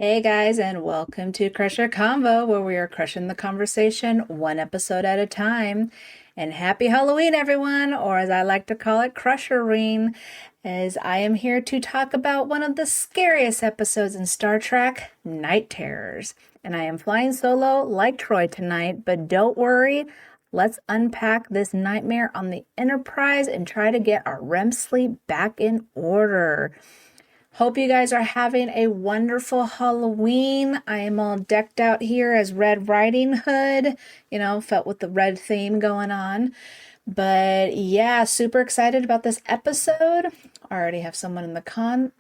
Hey guys, and welcome to Crusher Convo, where we are crushing the conversation one episode at a time. And happy Halloween, everyone, or as I like to call it, Crusherween, as I am here to talk about one of the scariest episodes in Star Trek, Night Terrors. And I am flying solo like Troy tonight, but don't worry, let's unpack this nightmare on the Enterprise and try to get our REM sleep back in order. Hope you guys are having a wonderful Halloween. I am all decked out here as Red Riding Hood, felt with the red theme going on. But yeah, super excited about this episode. I already have someone in the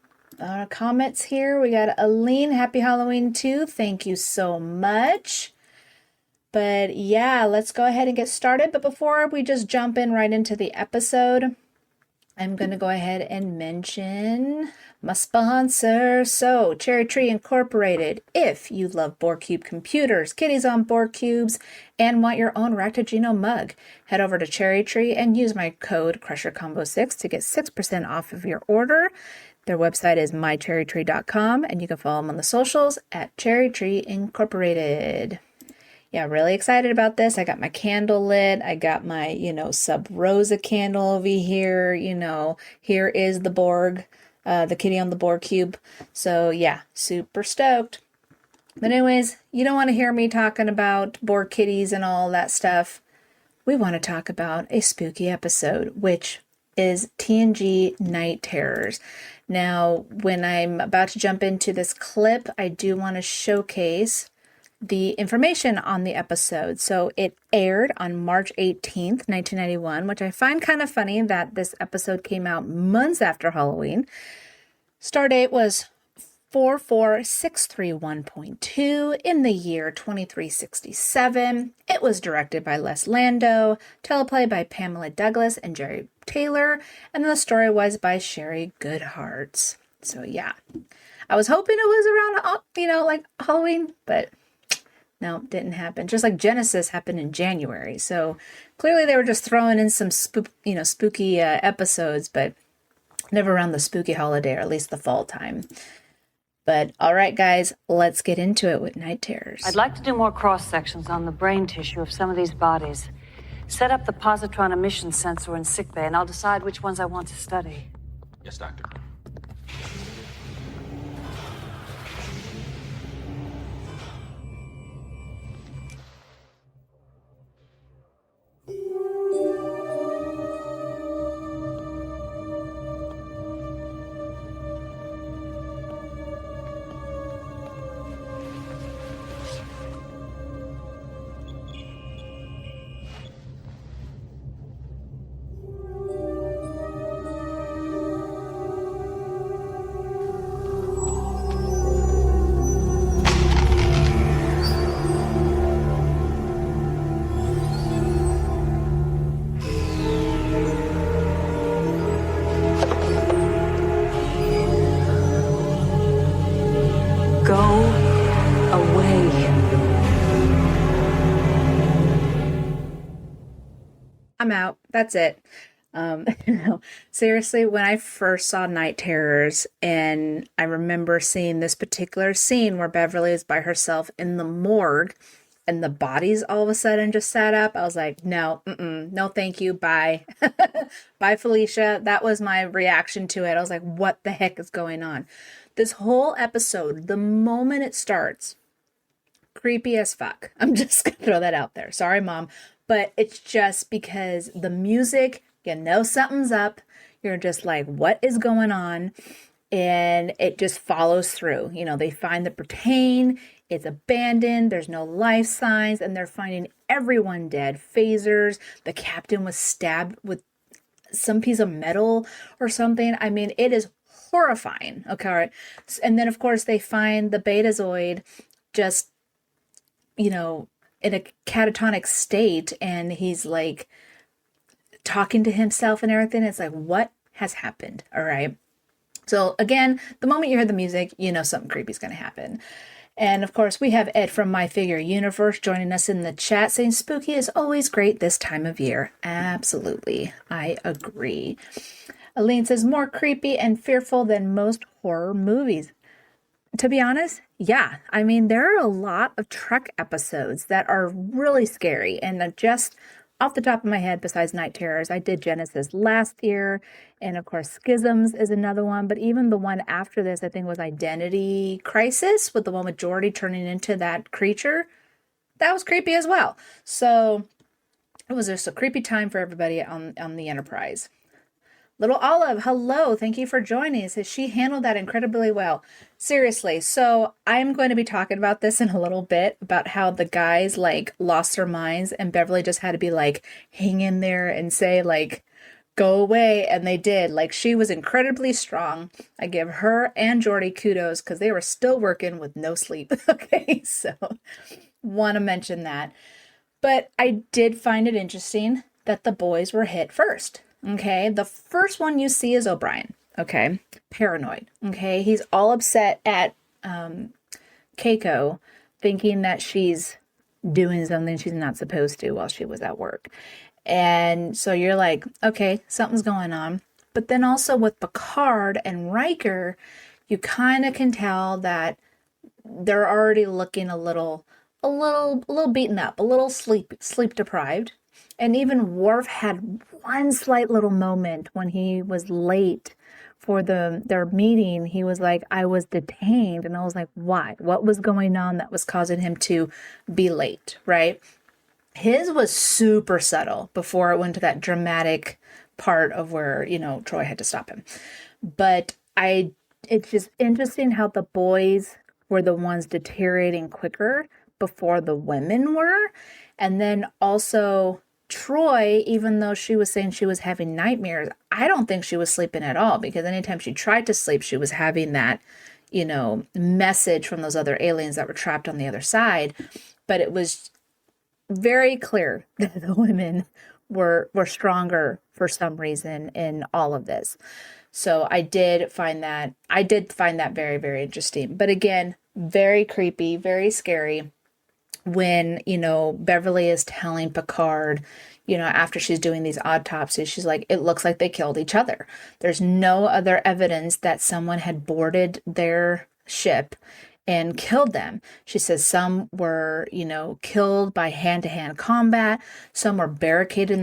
comments here. We got Aline, happy Halloween too. Thank you so much. But yeah, let's go ahead and get started. But before we just jump in right into the episode, I'm going to go ahead and mention my sponsor. So, Cherry Tree Incorporated. If you love BoardCube computers, kitties on board cubes, and want your own Ractogino mug, head over to Cherry Tree and use my code CrusherCombo6 to get 6% off of your order. Their website is mycherrytree.com, and you can follow them on the socials at Cherry Tree Incorporated. Yeah, really excited about this. I got my candle lit. I got my, Sub Rosa candle over here. Here is the Borg, the kitty on the Borg cube. So yeah, super stoked. But anyways, you don't want to hear me talking about Borg kitties and all that stuff. We want to talk about a spooky episode, which is TNG Night Terrors. Now, when I'm about to jump into this clip, I do want to showcase the information on the episode. So it aired on March 18th, 1991, which I find kind of funny that this episode came out months after Halloween. Stardate was 44631.2 in the year 2367. It was directed by Les Lando, teleplay by Pamela Douglas and Jerry Taylor, and the story was by Sherry Goodharts. So yeah, I was hoping it was around, like Halloween, but no, didn't happen. Just like Genesis happened in January. So clearly they were just throwing in some spooky episodes, but never around the spooky holiday, or at least the fall time. But all right, guys, let's get into it with Night Terrors. I'd like to do more cross-sections on the brain tissue of some of these bodies. Set up the positron emission sensor in sickbay, and I'll decide which ones I want to study. Yes, Doctor. I'm out. That's it. Seriously, when I first saw Night Terrors, and I remember seeing this particular scene where Beverly is by herself in the morgue and the bodies all of a sudden just sat up, I was like, no, no, thank you. Bye. Bye, Felicia. That was my reaction to it. I was like, what the heck is going on? This whole episode, the moment it starts, creepy as fuck. I'm just going to throw that out there. Sorry, Mom. But it's just because the music, something's up. You're just like, what is going on? And it just follows through. They find the Britane, it's abandoned, there's no life signs, and they're finding everyone dead. Phasers, the captain was stabbed with some piece of metal or something. I mean, it is horrifying. Okay, all right. And then, of course, they find the Betazoid just, in a catatonic state, and he's like talking to himself and everything. It's like, what has happened? All right. So again, the moment you hear the music, something creepy is going to happen. And of course, we have Ed from My Figure Universe joining us in the chat saying spooky is always great this time of year. Absolutely. I agree. Aline says more creepy and fearful than most horror movies. To be honest, Yeah, I mean, there are a lot of Trek episodes that are really scary. And just off the top of my head, besides Night Terrors, I did Genesis last year. And of course, Schisms is another one. But even the one after this, I think was Identity Crisis, with the one with Geordi turning into that creature. That was creepy as well. So it was just a creepy time for everybody on the Enterprise. Little Olive, hello. Thank you for joining. Says she handled that incredibly well. Seriously. So I'm going to be talking about this in a little bit about how the guys like lost their minds and Beverly just had to be like, hang in there and say like, go away. And they did. Like she was incredibly strong. I give her and Geordi kudos because they were still working with no sleep. Okay. So want to mention that. But I did find it interesting that the boys were hit first. Okay. The first one you see is O'Brien. Okay. Paranoid. Okay. He's all upset at Keiko, thinking that she's doing something she's not supposed to while she was at work. And so you're like, okay, something's going on. But then also with Picard and Riker, you kind of can tell that they're already looking a little beaten up, a little sleep deprived. And even Worf had one slight little moment when he was late for their meeting. He was like, I was detained. And I was like, why? What was going on that was causing him to be late, right? His was super subtle before it went to that dramatic part of where, Troy had to stop him. But it's just interesting how the boys were the ones deteriorating quicker before the women were. And then also Troy, even though she was saying she was having nightmares, I don't think she was sleeping at all, because anytime she tried to sleep, she was having that, message from those other aliens that were trapped on the other side. But it was very clear that the women were stronger for some reason in all of this. So I did find that very, very interesting. But again, very creepy, very scary when, Beverly is telling Picard, after she's doing these autopsies, she's like, it looks like they killed each other. There's no other evidence that someone had boarded their ship and killed them. She says some were, killed by hand-to-hand combat. Some were barricaded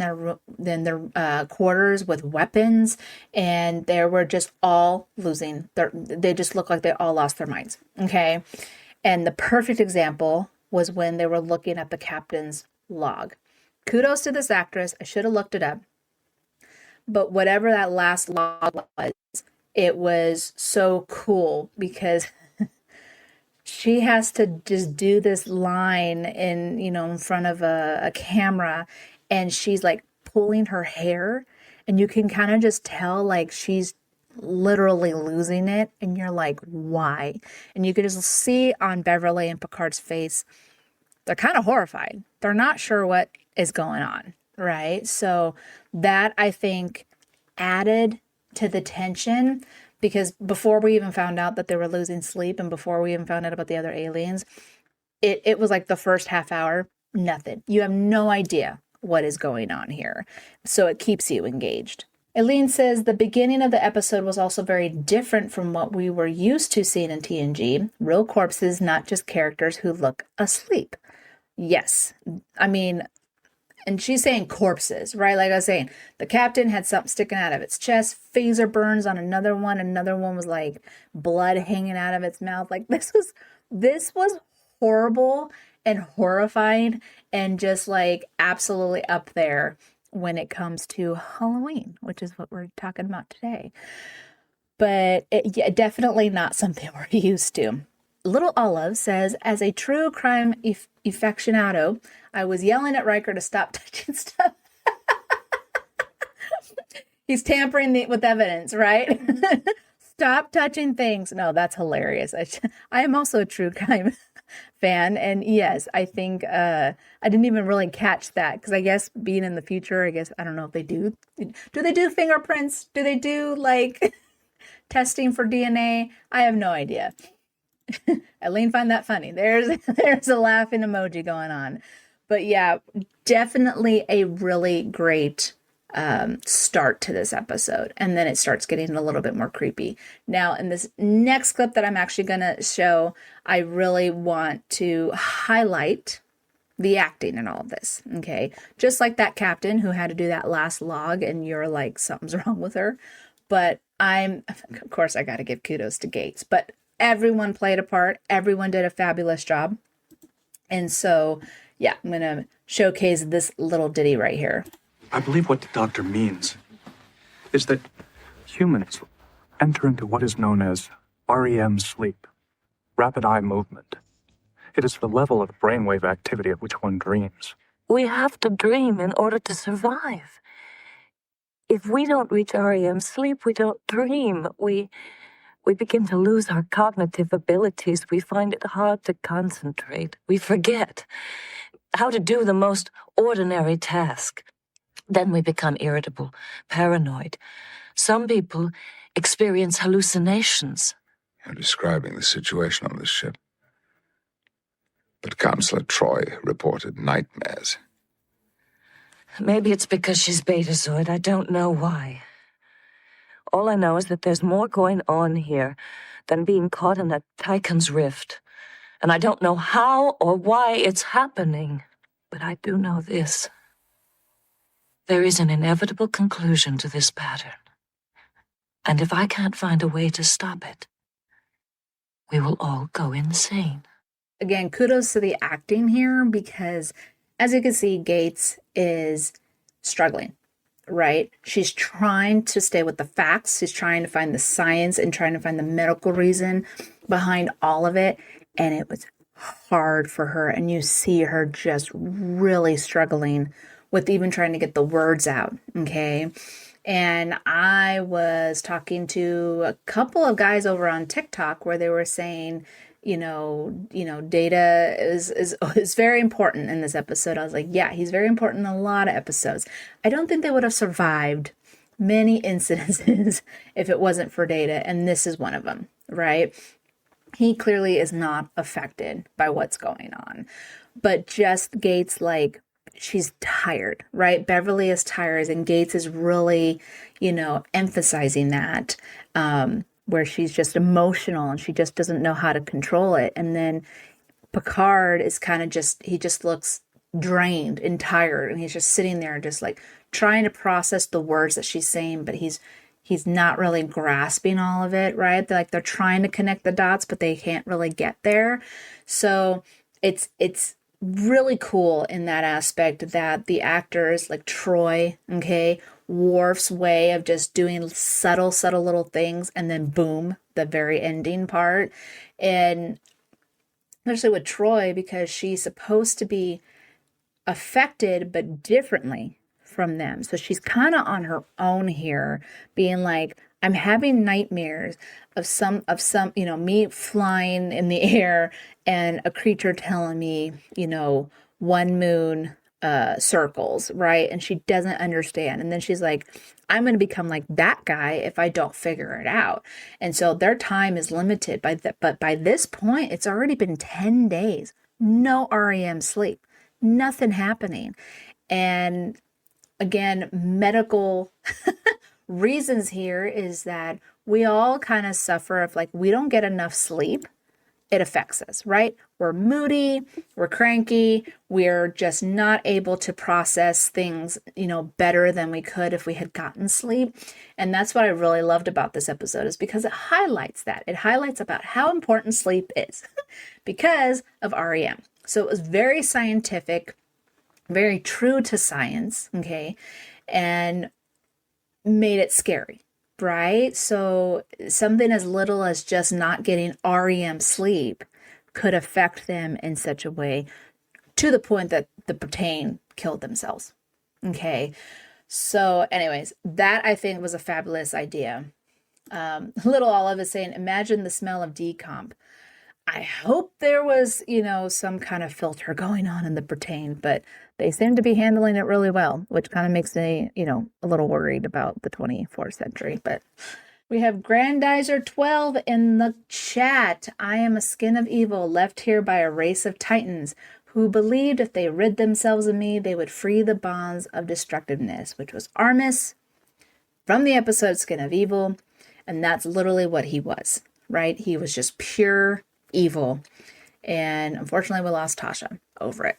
in their quarters with weapons, and they were just all losing. They just looked like they all lost their minds. Okay, and the perfect example was when they were looking at the captain's log. Kudos to this actress. I should have looked it up. But whatever that last log was, it was so cool because she has to just do this line in front of a camera, and she's like pulling her hair, and you can kind of just tell like she's literally losing it, and you're like, why? And you can just see on Beverly and Picard's face, they're kind of horrified. They're not sure what is going on, right? So that, I think, added to the tension, because before we even found out that they were losing sleep and before we even found out about the other aliens, it was like the first half hour, nothing. You have no idea what is going on here. So it keeps you engaged. Eileen says the beginning of the episode was also very different from what we were used to seeing in TNG. Real corpses, not just characters who look asleep. Yes. I mean, and she's saying corpses, right? Like I was saying, the captain had something sticking out of its chest, phaser burns on another one. Another one was like blood hanging out of its mouth. Like this was horrible and horrifying and just like absolutely up there when it comes to Halloween, which is what we're talking about today. But yeah, definitely not something we're used to. Little Olive says, as a true crime aficionado, I was yelling at Riker to stop touching stuff. He's tampering with evidence, right? Stop touching things. No, that's hilarious. I am also a true crime fan. And yes, I think I didn't even really catch that because I guess being in the future, I don't know if they do. Do they do fingerprints? Do they do like testing for DNA? I have no idea. Eileen find that funny. There's a laughing emoji going on. But yeah, definitely a really great start to this episode. And then it starts getting a little bit more creepy. Now, in this next clip that I'm actually going to show, I really want to highlight the acting in all of this. Okay. Just like that captain who had to do that last log and you're like, something's wrong with her. But of course, I got to give kudos to Gates, but everyone played a part. Everyone did a fabulous job. And so, yeah, I'm going to showcase this little ditty right here. I believe what the doctor means is that humans enter into what is known as REM sleep, rapid eye movement. It is the level of brainwave activity at which one dreams. We have to dream in order to survive. If we don't reach REM sleep, we don't dream. We begin to lose our cognitive abilities. We find it hard to concentrate. We forget how to do the most ordinary task. Then we become irritable, paranoid. Some people experience hallucinations. You're describing the situation on this ship. But Counselor Troy reported nightmares. Maybe it's because she's Betazoid. I don't know why. All I know is that there's more going on here than being caught in a Tychon's rift. And I don't know how or why it's happening. But I do know this. There is an inevitable conclusion to this pattern. And if I can't find a way to stop it, we will all go insane. Again, kudos to the acting here because, as you can see, Gates is struggling, right? She's trying to stay with the facts. She's trying to find the science and trying to find the medical reason behind all of it. And it was hard for her. And you see her just really struggling with even trying to get the words out, okay? And I was talking to a couple of guys over on TikTok where they were saying, data is very important in this episode. I was like, yeah, he's very important in a lot of episodes. I don't think they would have survived many incidences if it wasn't for Data, and this is one of them, right? He clearly is not affected by what's going on, but just Gates, like, she's tired, right? Beverly is tired, and Gates is really, emphasizing that, where she's just emotional and she just doesn't know how to control it. And then Picard is kind of he just looks drained and tired, and he's just sitting there just like trying to process the words that she's saying, but he's not really grasping all of it, right? They're trying to connect the dots, but they can't really get there. So it's really cool in that aspect that the actors like Troy, okay, Worf's way of just doing subtle little things, and then boom, the very ending part. And especially with Troy, because she's supposed to be affected but differently from them. So she's kind of on her own here, being like, I'm having nightmares of some, me flying in the air and a creature telling me, one moon circles, right? And she doesn't understand. And then she's like, I'm going to become like that guy if I don't figure it out. And so their time is limited but by this point, it's already been 10 days, no REM sleep, nothing happening. And again, medical reasons here is that we all kind of suffer if like we don't get enough sleep. It affects us, right? We're moody, we're cranky, we're just not able to process things, better than we could if we had gotten sleep. And that's what I really loved about this episode, is because it highlights that. It highlights about how important sleep is because of REM. So it was very scientific, very true to science, okay? And made it scary. Right? So something as little as just not getting REM sleep could affect them in such a way to the point that the Britane killed themselves. Okay. So anyways, that I think was a fabulous idea. Little Olive is saying, imagine the smell of decomp. I hope there was, some kind of filter going on in the Britane, but they seem to be handling it really well, which kind of makes me, a little worried about the 24th century. But we have Grandizer 12 in the chat. I am a skin of evil left here by a race of titans who believed if they rid themselves of me, they would free the bonds of destructiveness, which was Armis from the episode Skin of Evil. And that's literally what he was, right? He was just pure evil. And unfortunately, we lost Tasha over it.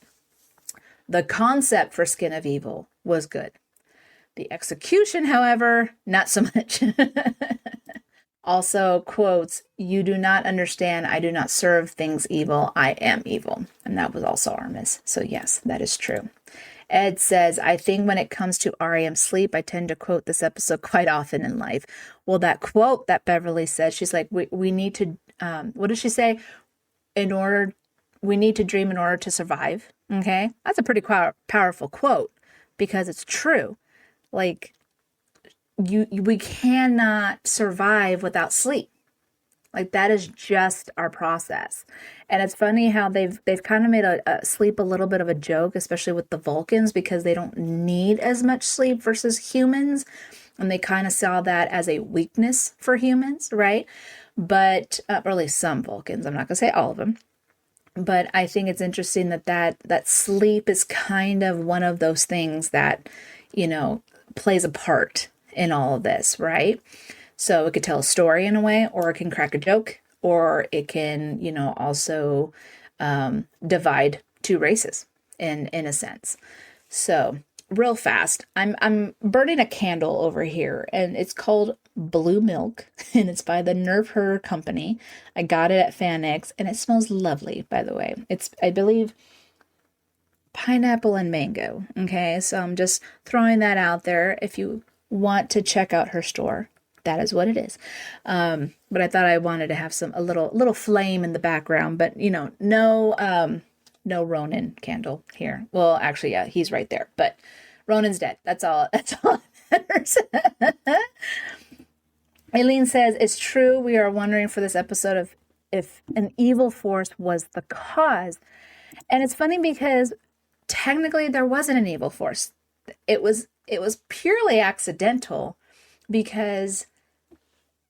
The concept for Skin of Evil was good. The execution, however, not so much. Also quotes, "You do not understand. I do not serve things evil. I am evil." And that was also Armis. So yes, that is true. Ed says, "I think when it comes to REM sleep, I tend to quote this episode quite often in life." Well, that quote that Beverly said, she's like, we need to, what does she say? We need to dream in order to survive. Okay. That's a pretty powerful quote because it's true. Like, we cannot survive without sleep. Like, that is just our process. And it's funny how they've kind of made a sleep a little bit of a joke, especially with the Vulcans, because they don't need as much sleep versus humans. And they kind of saw that as a weakness for humans, right? But, or at least some Vulcans, I'm not going to say all of them. But I think it's interesting that sleep is kind of one of those things that, plays a part in all of this, right? So it could tell a story in a way, or it can crack a joke, or it can, also divide two races in a sense. So real fast, I'm burning a candle over here, and it's called Blue Milk, and it's by the Nerve Her Company. I got it at FanX, and it smells lovely, by the way. It's, I believe, pineapple and mango. Okay, so I'm just throwing that out there. If you want to check out her store, that is what it is. But I thought I wanted to have a little flame in the background, but no Ronan candle here. Well, actually, yeah, he's right there, but Ronan's dead. That's all that matters. Aileen says, "It's true. We are wondering for this episode of if an evil force was the cause." And it's funny because technically there wasn't an evil force. It was purely accidental, because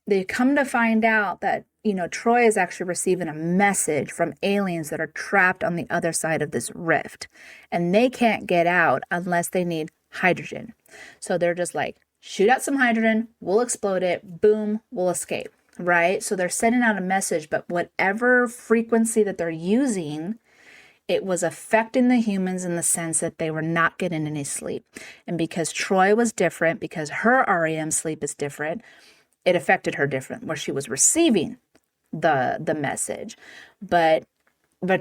they come to find out that, Troy is actually receiving a message from aliens that are trapped on the other side of this rift, and they can't get out unless they need hydrogen. So they're just like, shoot out some hydrogen, we'll explode it, boom, we'll escape, right? So they're sending out a message, but whatever frequency that they're using, it was affecting the humans in the sense that they were not getting any sleep. And because Troy was different, because her REM sleep is different, it affected her different, where she was receiving the message. But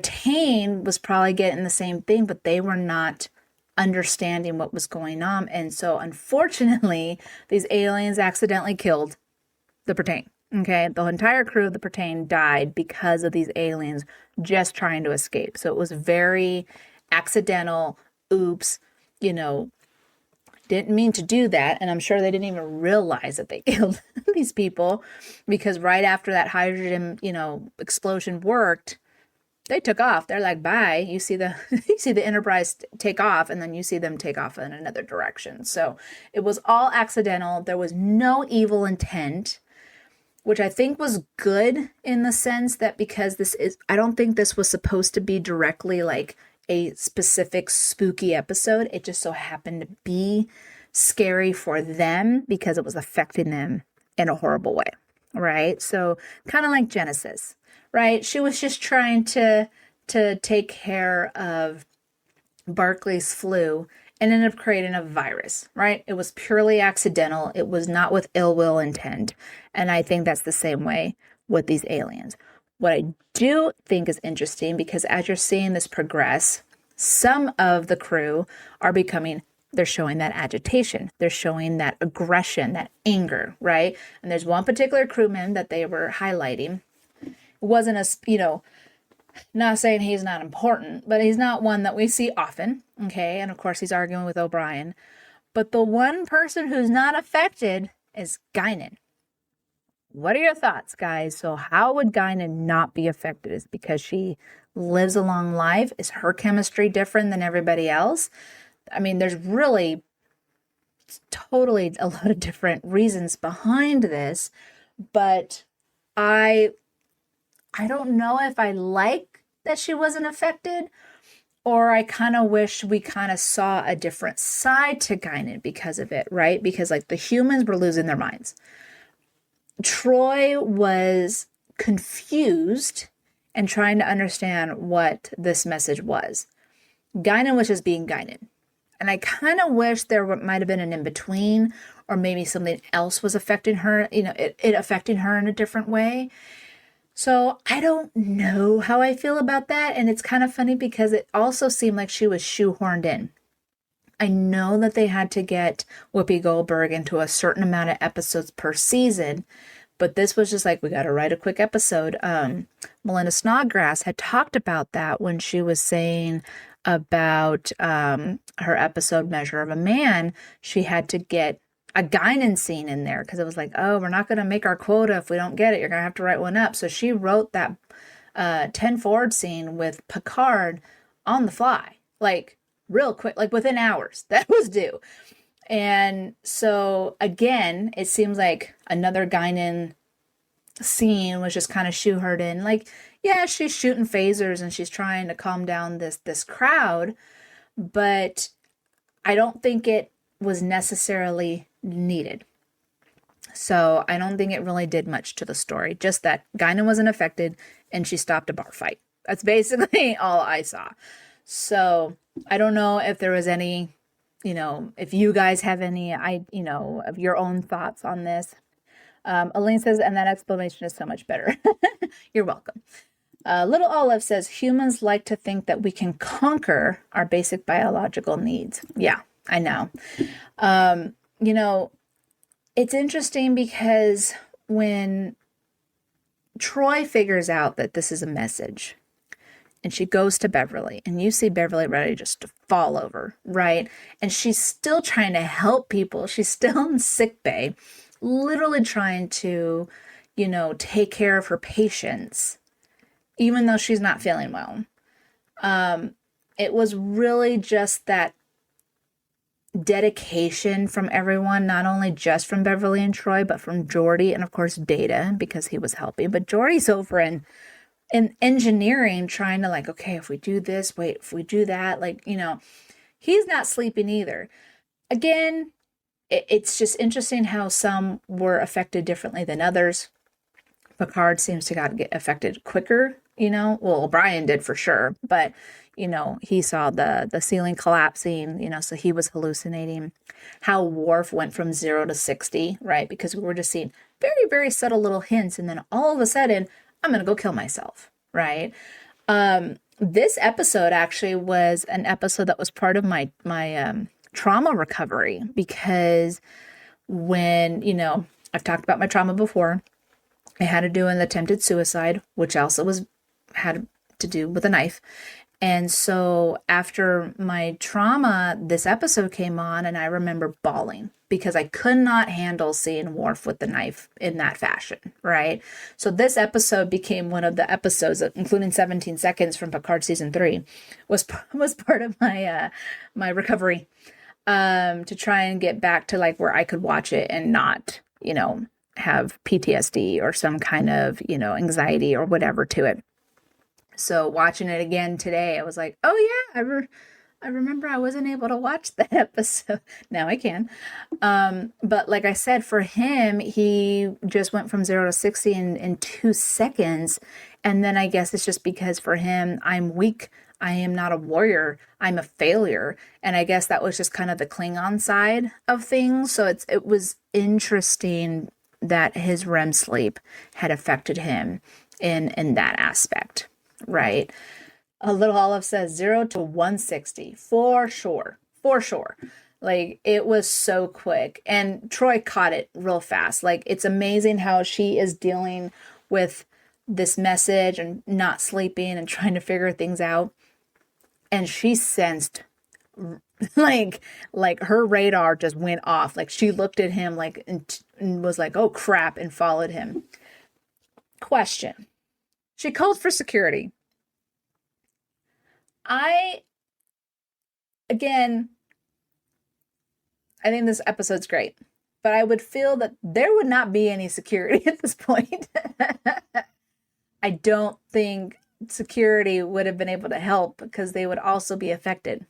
Tane was probably getting the same thing, but they were not understanding what was going on. And so unfortunately, these aliens accidentally killed the Pertain. Okay, the entire crew of the Pertain died because of these aliens just trying to escape. So it was very accidental. Oops, didn't mean to do that. And I'm sure they didn't even realize that they killed these people, because right after that hydrogen, explosion worked, they took off. They're like, bye. You see the Enterprise take off, and then you see them take off in another direction. So it was all accidental. There was no evil intent, which I think was good in the sense that, because I don't think this was supposed to be directly like a specific spooky episode. It just so happened to be scary for them because it was affecting them in a horrible way, right? So kind of like Genesis, right? She was just trying to take care of Barclay's flu and ended up creating a virus, right? It was purely accidental. It was not with ill will intent. And I think that's the same way with these aliens. What I do think is interesting, because as you're seeing this progress, some of the crew are they're showing that agitation. They're showing that aggression, that anger, right? And there's one particular crewman that they were highlighting. It wasn't not saying he's not important, but he's not one that we see often, okay? And of course, he's arguing with O'Brien. But the one person who's not affected is Guinan. What are your thoughts, guys? So how would Guinan not be affected? Is it because she lives a long life? Is her chemistry different than everybody else? I mean, there's really totally a lot of different reasons behind this, but I don't know if I like that she wasn't affected, or I kind of wish we kind of saw a different side to Guinan because of it, right? Because like the humans were losing their minds. Troy was confused and trying to understand what this message was. Guinan was just being Guinan. And I kind of wish there might have been an in-between, or maybe something else was affecting her, it affecting her in a different way. So I don't know how I feel about that. And it's kind of funny because it also seemed like she was shoehorned in. I know that they had to get Whoopi Goldberg into a certain amount of episodes per season, but this was just like, we got to write a quick episode. Melinda Snodgrass had talked about that when she was saying about her episode Measure of a Man. She had to get a Guinan scene in there because it was like, oh, we're not going to make our quota if we don't get it. You're going to have to write one up. So she wrote that 10 forward scene with Picard on the fly, like real quick, like within hours. That was due. And so again, it seems like another Guinan scene was just kind of shoehorned in. Like, yeah, she's shooting phasers and she's trying to calm down this crowd, but I don't think it was necessarily needed. So I don't think it really did much to the story. Just that Guinan wasn't affected and she stopped a bar fight. That's basically all I saw. So I don't know if there was any, if you guys have any, of your own thoughts on this. Elaine says, and that explanation is so much better. You're welcome. Little Olive says, humans like to think that we can conquer our basic biological needs. Yeah, I know. It's interesting because when Troy figures out that this is a message and she goes to Beverly and you see Beverly ready just to fall over, right? And she's still trying to help people. She's still in sick bay, literally trying to, take care of her patients, even though she's not feeling well. It was really just that dedication from everyone, not only just from Beverly and Troy, but from Geordi and of course Data, because he was helping. But Geordi's over in engineering, trying to like, okay, if we do this, wait, if we do that, he's not sleeping either. Again, it's just interesting how some were affected differently than others. Picard seems to get affected quicker, well, O'Brien did for sure, but he saw the ceiling collapsing, so he was hallucinating. How Worf went from 0 to 60, right? Because we were just seeing very, very subtle little hints, and then all of a sudden, I'm going to go kill myself, right? This episode actually was an episode that was part of my trauma recovery, because when, I've talked about my trauma before, I had to do an attempted suicide, which also had to do with a knife. And so after my trauma, this episode came on and I remember bawling because I could not handle seeing Worf with the knife in that fashion, right? So this episode became one of the episodes, including 17 Seconds from Picard Season 3, was part of my my recovery to try and get back to like where I could watch it and not, have PTSD or some kind of, anxiety or whatever to it. So watching it again today, I was like, oh yeah, I remember I wasn't able to watch that episode. Now I can. But like I said, for him, he just went from 0 to 60 in 2 seconds. And then I guess it's just because for him, I'm weak. I am not a warrior. I'm a failure. And I guess that was just kind of the Klingon side of things. So it was interesting that his REM sleep had affected him in that aspect, right? A Little Olive says 0 to 160 for sure. Like it was so quick, and Troy caught it real fast. Like it's amazing how she is dealing with this message and not sleeping and trying to figure things out. And she sensed like her radar just went off. Like she looked at him like and was like, oh crap, and followed him. Question. She called for security. I think this episode's great, but I would feel that there would not be any security at this point. I don't think security would have been able to help because they would also be affected.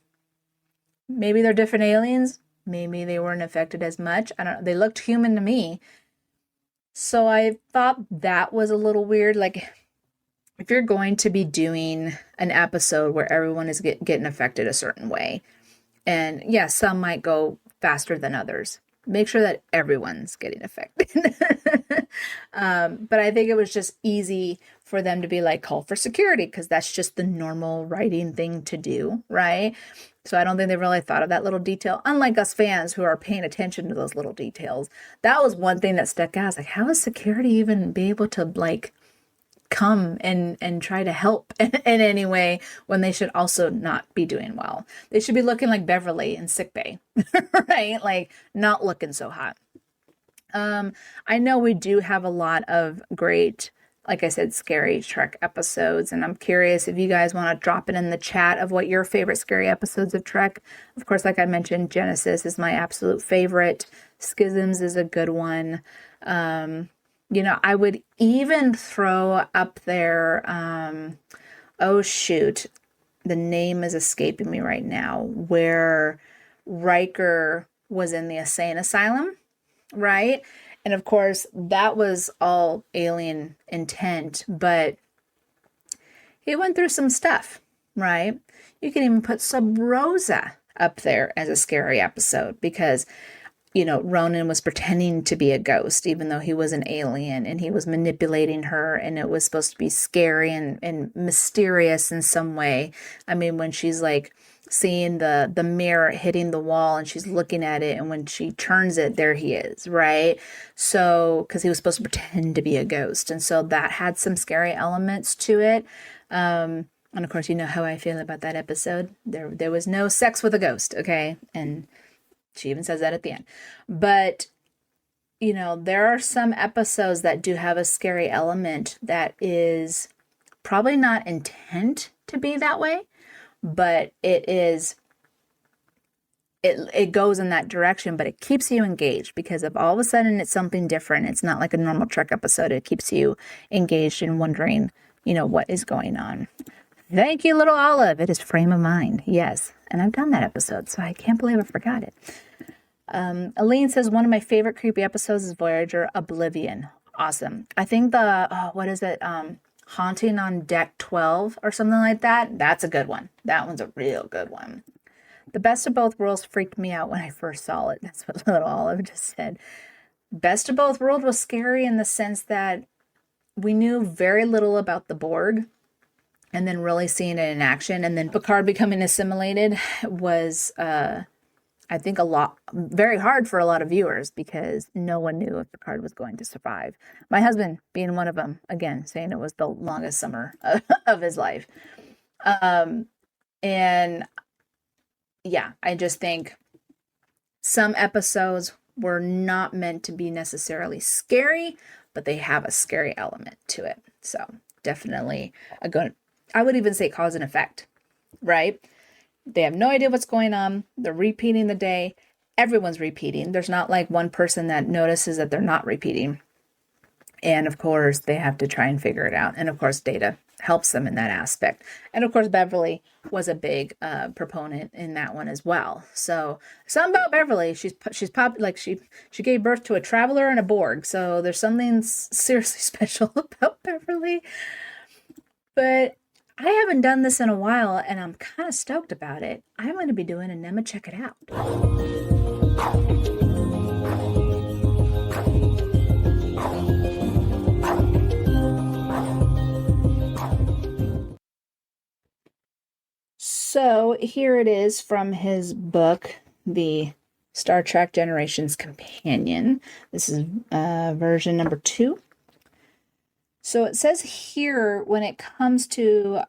Maybe they're different aliens. Maybe they weren't affected as much. I don't know. They looked human to me. So I thought that was a little weird. Like, if you're going to be doing an episode where everyone is getting affected a certain way, and yeah, some might go faster than others, make sure that everyone's getting affected. But I think it was just easy for them to be like, call for security, because that's just the normal writing thing to do, right? So I don't think they really thought of that little detail, unlike us fans who are paying attention to those little details. That was one thing that stuck out. I was like, how is security even be able to like come and try to help in any way when they should also not be doing well? They should be looking like Beverly in sickbay, right? Like not looking so hot. I know we do have a lot of great, like I said, scary Trek episodes, and I'm curious if you guys want to drop it in the chat of what your favorite scary episodes of Trek. Of course, like I mentioned, Genesis is my absolute favorite. Schisms is a good one. I would even throw up there, oh shoot, the name is escaping me right now, where Riker was in the insane asylum, right? And of course, that was all alien intent, but he went through some stuff, right? You can even put Sub Rosa up there as a scary episode because Ronan was pretending to be a ghost, even though he was an alien, and he was manipulating her, and it was supposed to be scary and mysterious in some way. I mean, when she's like seeing the mirror hitting the wall and she's looking at it, and when she turns it, there he is, right? So, because he was supposed to pretend to be a ghost. And so that had some scary elements to it. And of course, you know how I feel about that episode. There was no sex with a ghost, okay? And she even says that at the end. But, there are some episodes that do have a scary element that is probably not intent to be that way, but it goes in that direction, but it keeps you engaged because if all of a sudden it's something different, it's not like a normal Trek episode. It keeps you engaged and wondering, what is going on. Thank you, little Olive. It is Frame of Mind. Yes. And I've done that episode, so I can't believe I forgot it. Aline says, one of my favorite creepy episodes is Voyager Oblivion. Awesome. I think what is it? Haunting on Deck 12 or something like that. That's a good one. That one's a real good one. The Best of Both Worlds freaked me out when I first saw it. That's what little Olive just said. Best of Both Worlds was scary in the sense that we knew very little about the Borg, and then really seeing it in action, and then Picard becoming assimilated was, I think, very hard for a lot of viewers because no one knew if Picard was going to survive. My husband being one of them, again, saying it was the longest summer of his life. And yeah, I just think some episodes were not meant to be necessarily scary, but they have a scary element to it. So definitely I would even say cause and effect, right? They have no idea what's going on. They're repeating the day. Everyone's repeating. There's not like one person that notices that they're not repeating. And of course, they have to try and figure it out. And of course, Data helps them in that aspect. And of course, Beverly was a big proponent in that one as well. So something about Beverly, she gave birth to a traveler and a Borg. So there's something seriously special about Beverly. But I haven't done this in a while, and I'm kind of stoked about it. I'm going to be doing a Nema Check It Out. So here it is from his book, The Star Trek Generations Companion. This is version number 2. So it says here, when it comes to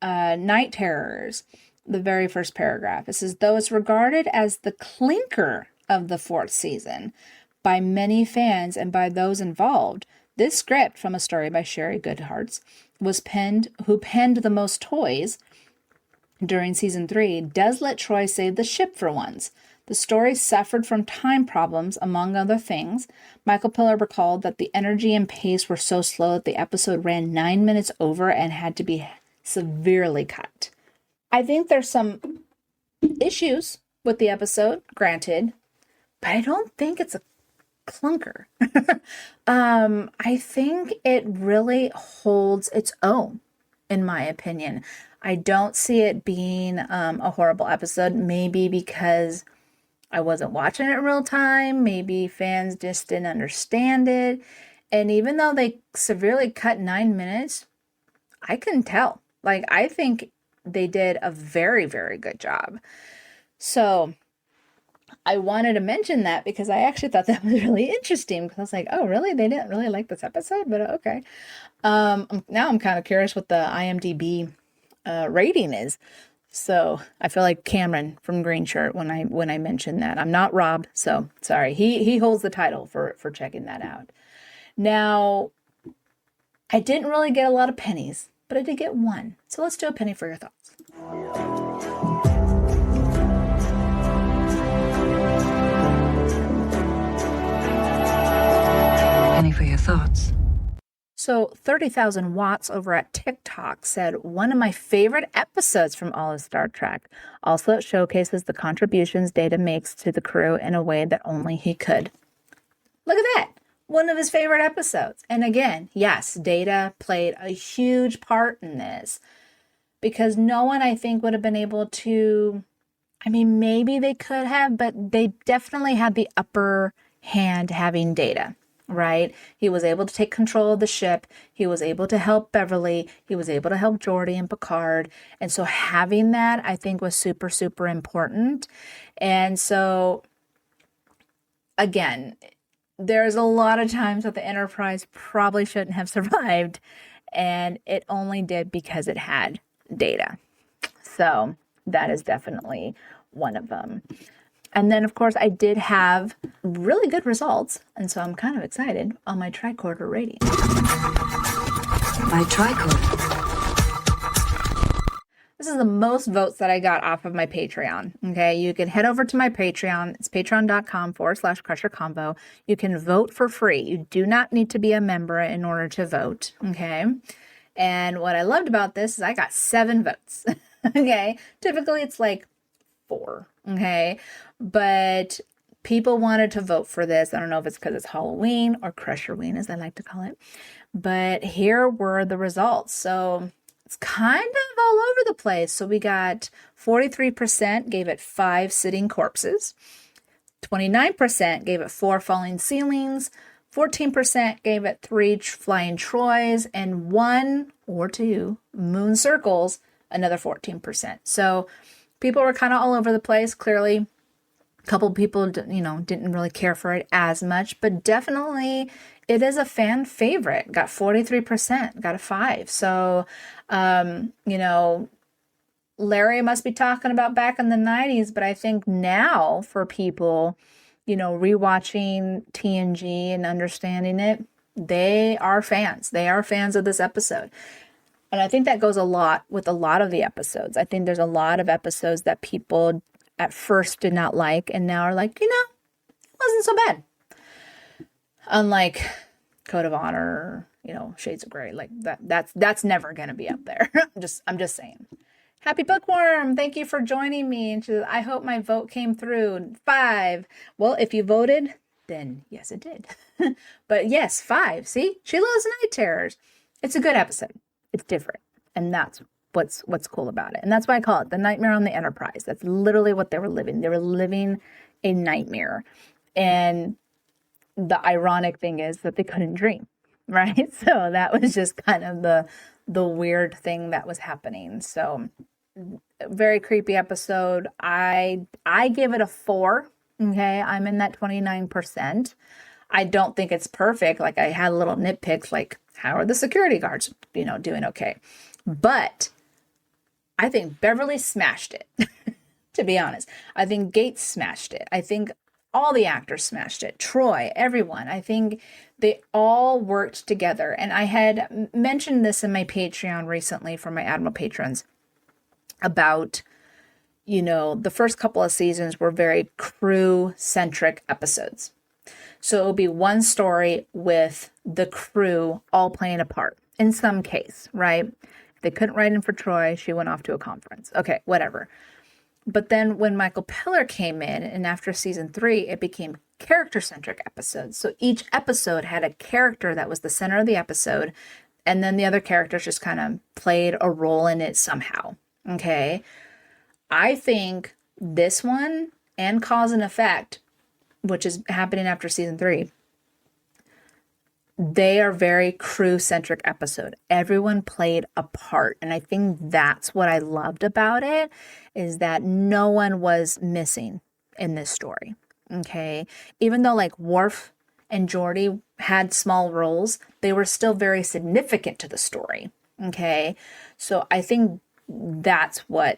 night terrors, the very first paragraph, it says, though it's regarded as the clinker of the 4th season by many fans and by those involved, this script from a story by Sherry Goodharts who penned the most toys during season 3, does let Troy save the ship for once. The story suffered from time problems, among other things. Michael Piller recalled that the energy and pace were so slow that the episode ran 9 minutes over and had to be severely cut. I think there's some issues with the episode, granted, but I don't think it's a clunker. I think it really holds its own, in my opinion. I don't see it being a horrible episode, maybe because I wasn't watching it in real time. Maybe fans just didn't understand it. And even though they severely cut 9 minutes, I couldn't tell. Like, I think they did a very, very good job. So I wanted to mention that because I actually thought that was really interesting, because I was like, oh, really? They didn't really like this episode? But okay. Now I'm kind of curious what the IMDb rating is. So I feel like Cameron from Green Shirt when I mentioned that. I'm not Rob, so sorry. He holds the title for checking that out. Now, I didn't really get a lot of pennies, but I did get one. So let's do a penny for your thoughts. Penny for your thoughts. So 30,000 watts over at TikTok said, one of my favorite episodes from all of Star Trek. Also, it showcases the contributions Data makes to the crew in a way that only he could. Look at that. One of his favorite episodes. And again, yes, Data played a huge part in this, because no one, I think, would have been able to, I mean, maybe they could have, but they definitely had the upper hand having Data. Right? He was able to take control of the ship. He was able to help Beverly. He was able to help Geordi and Picard. And so having that, I think, was super, super important. And so, again, there's a lot of times that the Enterprise probably shouldn't have survived, and it only did because it had Data. So that is definitely one of them. And then, of course, I did have really good results, and so I'm kind of excited on my tricorder rating. My tricorder. This is the most votes that I got off of my Patreon. Okay, you can head over to my Patreon. It's patreon.com/crusherconvo. You can vote for free. You do not need to be a member in order to vote. Okay, and what I loved about this is I got 7 votes. Okay, typically it's like 4. Okay, but people wanted to vote for this. I don't know if it's because it's Halloween or Crusherween, as I like to call it. But here were the results. So it's kind of all over the place. So we got 43% gave it 5 sitting corpses. 29% gave it 4 falling ceilings. 14% gave it 3 flying Troys, and 1 or 2 moon circles, another 14%. So people were kind of all over the place. Clearly, a couple people, didn't really care for it as much, but definitely it is a fan favorite. Got 43%, got a 5. So, Larry must be talking about back in the 90s, but I think now for people, rewatching TNG and understanding it, they are fans. They are fans of this episode. And I think that goes a lot with a lot of the episodes. I think there's a lot of episodes that people at first did not like and now are like, it wasn't so bad. Unlike Code of Honor, Shades of Grey, like that's never going to be up there. I'm just saying. Happy Bookworm, thank you for joining me. And she says, I hope my vote came through. 5. Well, if you voted, then yes, it did. But yes, 5. See, she loves Night Terrors. It's a good episode. It's different. And that's what's cool about it. And that's why I call it the Nightmare on the Enterprise. That's literally what they were living. They were living a nightmare. And the ironic thing is that they couldn't dream, right? So that was just kind of the weird thing that was happening. So very creepy episode. I give it a 4. Okay. I'm in that 29%. I don't think it's perfect. Like, I had little nitpicks, like, how are the security guards, doing okay? But I think Beverly smashed it, to be honest. I think Gates smashed it. I think all the actors smashed it. Troy, everyone. I think they all worked together. And I had mentioned this in my Patreon recently for my Admiral patrons about, the first couple of seasons were very crew-centric episodes. So it will be one story with the crew all playing a part in some case, right? They couldn't write in for Troy. She went off to a conference. Okay, whatever. But then when Michael Piller came in, and after season 3, it became character-centric episodes. So each episode had a character that was the center of the episode, and then the other characters just kind of played a role in it somehow. Okay? I think this one and Cause and Effect, which is happening after season 3, they are very crew-centric episode. Everyone played a part. And I think that's what I loved about it, is that no one was missing in this story. Okay. Even though like Worf and Geordi had small roles, they were still very significant to the story. Okay. So I think that's what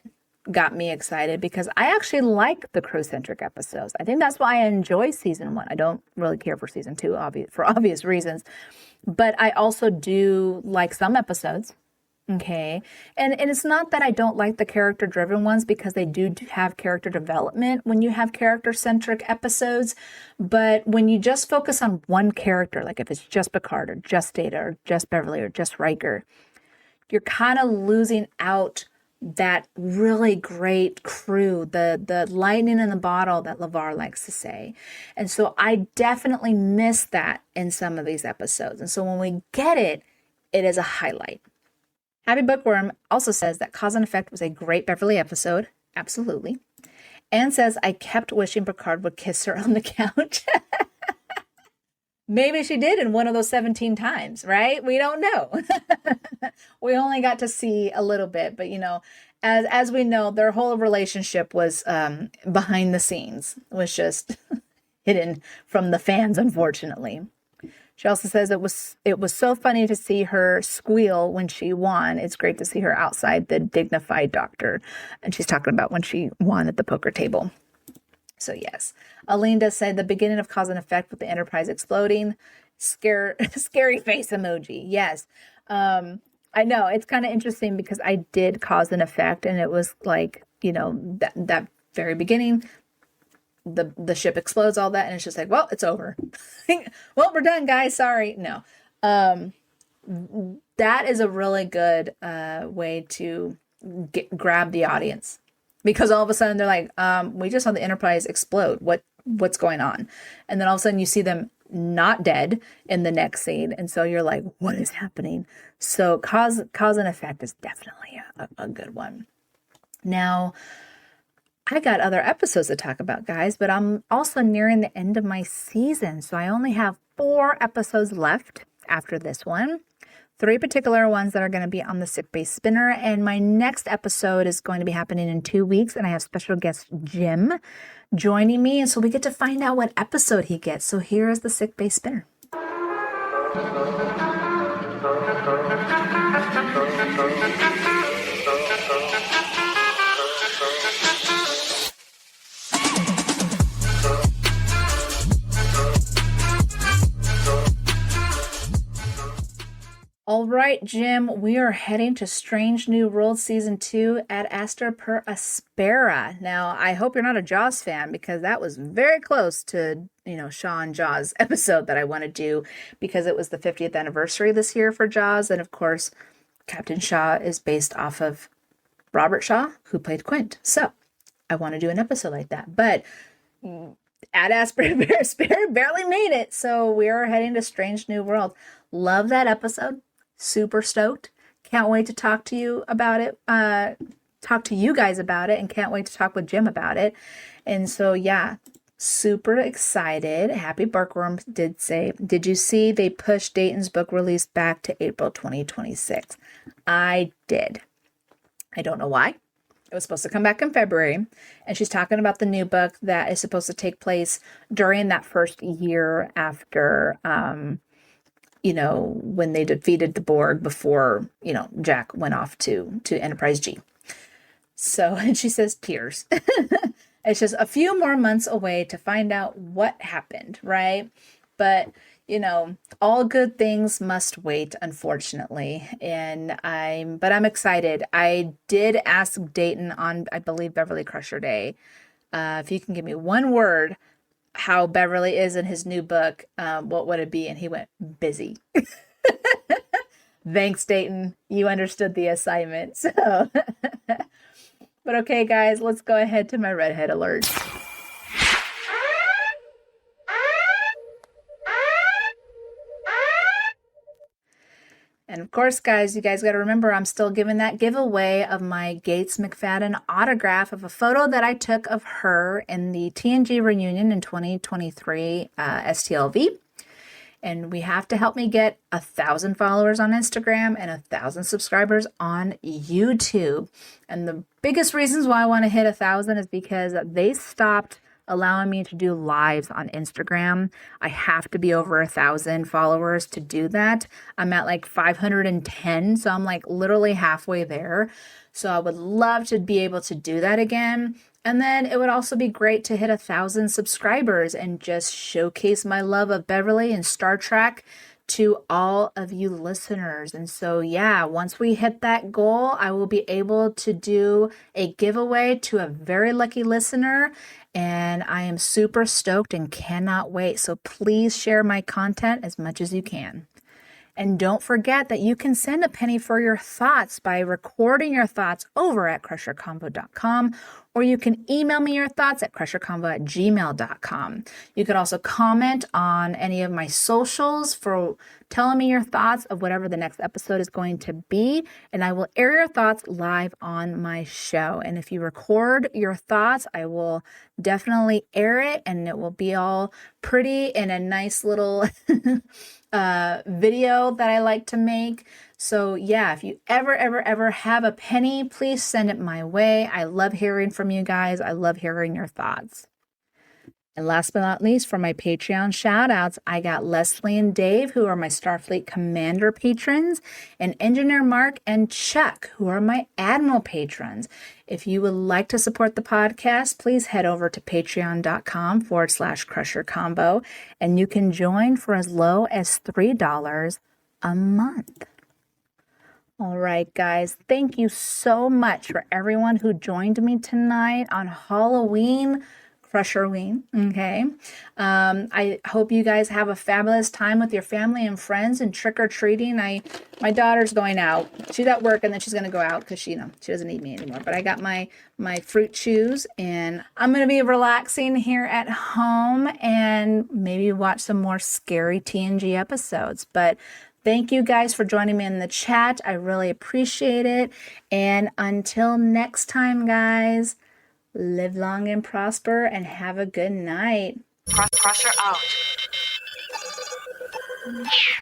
got me excited, because I actually like the crew-centric episodes. I think that's why I enjoy season 1. I don't really care for season 2, for obvious reasons, but I also do like some episodes. Okay. And it's not that I don't like the character-driven ones, because they do have character development when you have character-centric episodes. But when you just focus on one character, like if it's just Picard or just Data or just Beverly or just Riker, you're kind of losing out that really great crew, the lightning in the bottle that LeVar likes to say. And so I definitely miss that in some of these episodes. And so when we get it, it is a highlight. Happy Bookworm also says that Cause and Effect was a great Beverly episode. Absolutely. And says, I kept wishing Picard would kiss her on the couch. Maybe she did in one of those 17 times, right? We don't know. We only got to see a little bit, but as we know, their whole relationship was behind the scenes, was just hidden from the fans, unfortunately. She also says it was so funny to see her squeal when she won. It's great to see her outside the dignified doctor. And she's talking about when she won at the poker table. So yes, Aline does say the beginning of Cause and Effect with the Enterprise exploding. Scary face emoji. Yes. I know it's kind of interesting, because I did Cause and Effect, and it was like, that very beginning, the ship explodes, all that, and it's just like, well, it's over. Well, we're done, guys. Sorry. No. That is a really good way to grab the audience. Because all of a sudden they're like, we just saw the Enterprise explode. What's going on? And then all of a sudden you see them not dead in the next scene. And so you're like, what is happening? So Cause and Effect is definitely a good one. Now, I got other episodes to talk about, guys, but I'm also nearing the end of my season. So I only have 4 episodes left after this one. 3 particular ones that are going to be on the Sickbay Spinner. And my next episode is going to be happening in 2 weeks. And I have special guest Jim joining me. And so we get to find out what episode he gets. So here is the Sickbay Spinner. All right, Jim, we are heading to Strange New World Season 2 at Astra per Aspera. Now, I hope you're not a Jaws fan, because that was very close to, Shaw and Jaws episode that I want to do, because it was the 50th anniversary this year for Jaws. And of course, Captain Shaw is based off of Robert Shaw, who played Quint. So I want to do an episode like that. But Ad Astra barely made it. So we are heading to Strange New World. Love that episode. Super stoked. Can't wait to talk to you about it. Talk to you guys about it, and can't wait to talk with Jim about it. And so, yeah, super excited. Happy Bookworm did say, did you see they pushed Dayton's book release back to April 2026? I did. I don't know why. It was supposed to come back in February, and she's talking about the new book that is supposed to take place during that first year after, when they defeated the Borg before, Jack went off to Enterprise G. So, and she says tears. It's just a few more months away to find out what happened, right? But, all good things must wait, unfortunately. And I'm excited. I did ask Dayton on, I believe, Beverly Crusher Day, if you can give me one word how Beverly is in his new book, what would it be? And he went, busy. Thanks, Dayton. You understood the assignment. So, but okay, guys, let's go ahead to my redhead alert. And of course, guys, you guys got to remember I'm still giving that giveaway of my Gates McFadden autograph of a photo that I took of her in the TNG reunion in 2023 STLV. And we have to help me get 1,000 followers on Instagram and 1,000 subscribers on YouTube. And the biggest reasons why I want to hit 1,000 is because they stopped allowing me to do lives on Instagram. I have to be over 1,000 followers to do that. I'm at like 510, so I'm like literally halfway there. So I would love to be able to do that again. And then it would also be great to hit 1,000 subscribers and just showcase my love of Beverly and Star Trek to all of you listeners. And so, yeah, once we hit that goal, I will be able to do a giveaway to a very lucky listener. And I am super stoked and cannot wait. So please share my content as much as you can. And don't forget that you can send a penny for your thoughts by recording your thoughts over at crusherconvo.com, or you can email me your thoughts at crusherconvo@gmail.com. You could also comment on any of my socials for telling me your thoughts of whatever the next episode is going to be, and I will air your thoughts live on my show. And if you record your thoughts, I will definitely air it, and it will be all pretty in a nice little video that I like to make. So yeah, if you ever have a penny, please send it my way. I love hearing from you guys. I love hearing your thoughts. And last but not least, for my Patreon shout outs, I got Leslie and Dave, who are my Starfleet Commander patrons, and Engineer Mark and Chuck, who are my Admiral patrons. If you would like to support the podcast, please head over to patreon.com/crushercombo, and you can join for as low as $3 a month. All right, guys, thank you so much for everyone who joined me tonight on Halloween Crusherween. Okay. I hope you guys have a fabulous time with your family and friends and trick-or-treating. My daughter's going out. She's at work and then she's going to go out because she doesn't need me anymore. But I got my fruit chews and I'm going to be relaxing here at home and maybe watch some more scary TNG episodes. But thank you guys for joining me in the chat. I really appreciate it. And until next time, guys, live long and prosper and have a good night. Crusher out.